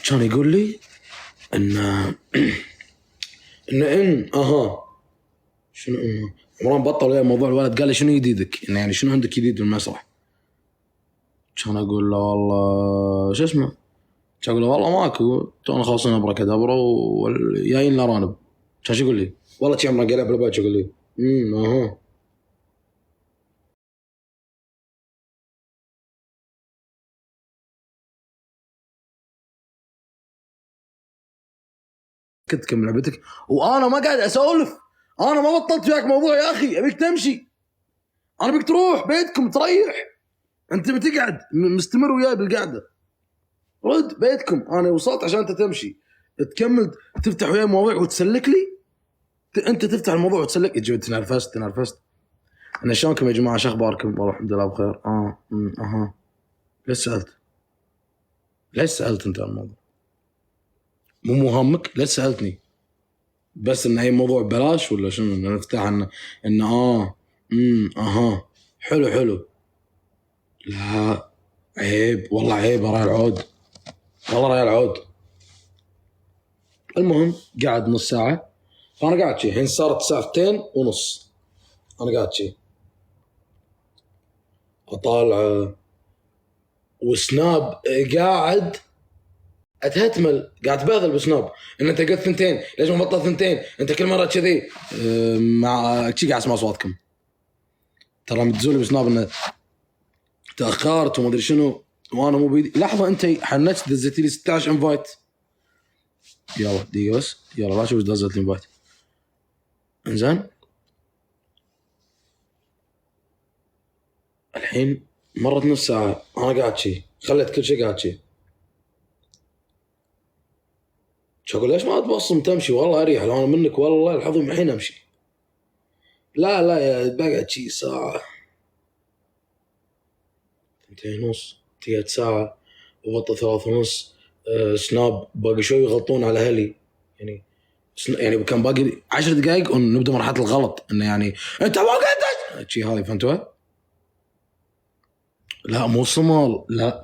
كان يقول لي ان شنو عمران بطل ويا موضوع الولد. قال لي شنو جديدك؟ يعني شنو عندك جديد بالمسرح؟ كان اقول له والله شو اسمه، كان اقول له والله ماكو، تونا خلصنا ابركادابرا وجايين لارانب. كان شو يقول لي؟ والله شي عمران قلب بالباك يقول لي كنت كم لعبتك وانا ما قاعد اسولف. انا ما بطلت وياك موضوع يا اخي، ابيك تمشي، انا بيك تروح بيتكم تريح. انت بتقعد مستمر وياي بالقعده، رد بيتكم. انا وصلت عشان انت تمشي تكمل تفتح وياي مواضيع وتسلك لي. انت تفتح الموضوع وتسلك لي. تنرفزت. انا شلونكم يا جماعه؟ شو اخباركم؟ والله الحمد لله بخير. ليش سالت انت الموضوع؟ مو همك؟ ليش سالتني؟ بس ان اي موضوع ببلاش ولا شنو؟ نفتح ان حلو. لا عيب والله، عيب راي العود، والله راي العود. المهم قاعد نص ساعه، فانا قاعد شي. الحين صارت ساعتين ونص انا قاعد شي اطالع وسناب، قاعد اتهتمل، قاعد تبادل بسناب ان انت قلت ثنتين، ليش ما بطلت ثنتين؟ انت كل مره كذي. مع شي قاعد اسمع اصواتكم، ترى متزولي بسناب انه تاخرت وما ادري شنو، وانا مو بيدي. لحظه، انت حنكت دزيتي لي 16 انفايت. يلا دقيقه بس، يلا لا شوف دزت لي انفايت. انزين الحين مرت نص ساعه انا قاعد شي، خليت كل شيء قاعد شي. اقول ليش ما تبصم تمشي؟ والله اريح لو انا منك، والله العظيم الحين امشي. لا يا بقعد شي ساعه، 2:30، تقعد ساعه وبطل 3:30. سناب باقي شوي يغلطون على اهلي، يعني كان باقي 10 دقائق ونبدا مرحله الغلط، انه يعني انت ما قلت شي هذه، فهمتوا؟ لا مو صمل، لا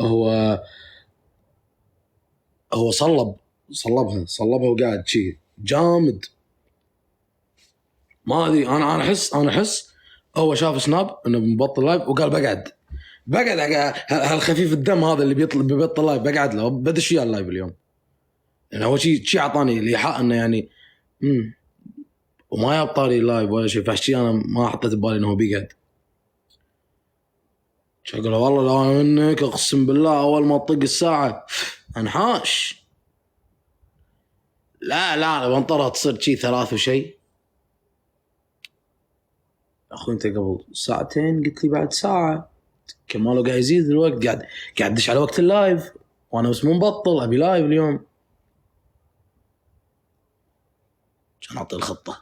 هو صلبها وقاعد شي جامد. ما ادري، انا احس هو شاف سناب انه مبطل لايف وقال بقعد هالخفيف الدم هذا اللي بيبطل لايف، بقعد له بدش وياه اللايف اليوم. يعني هو شي اعطاني الايحاء انه يعني وما يبطالي لايف ولا شيء، فحشي انا ما حطيت ببالي انه هو بيقعد. شغله والله لو انا منك اقسم بالله اول ما تطق الساعه انحاش. لا بنطرها تصير شي 3 وشي. اخوي انت قبل ساعتين قلت لي بعد ساعه، كماله قاعد يزيد الوقت، قاعد دش على وقت اللايف وانا بس مو مبطل ابي لايف اليوم. عشان اعطي الخطه.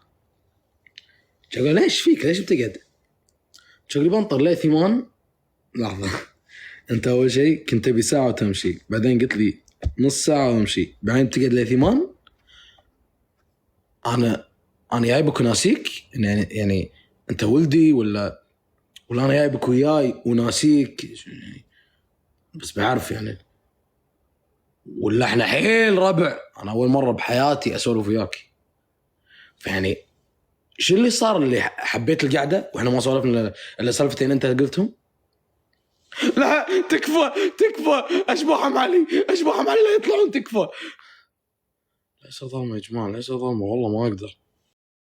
شغله ليش فيك؟ ليش بتقعد؟ شغله بنطر ليه 8. لحظه، انت اول شيء كنت تبي ساعه وتمشي، بعدين قلت لي نص ساعه وامشي، بعدين تقعد ليه 8. انا جايبك وناسيك؟ يعني انت ولدي ولا انا جايبك وياي وناسيك؟ بس بعرف يعني، ولا احنا حيل ربع؟ انا اول مره بحياتي اسولف وياك، فيعني شو اللي صار اللي حبيت القعده واحنا ما سولفنا الا سالفتين انت قلتهم؟ لا تكفى اشباحهم علي لا يطلعون، تكفى. ليس ظلمه يا جماعه، ليس ظلمه، والله ما اقدر.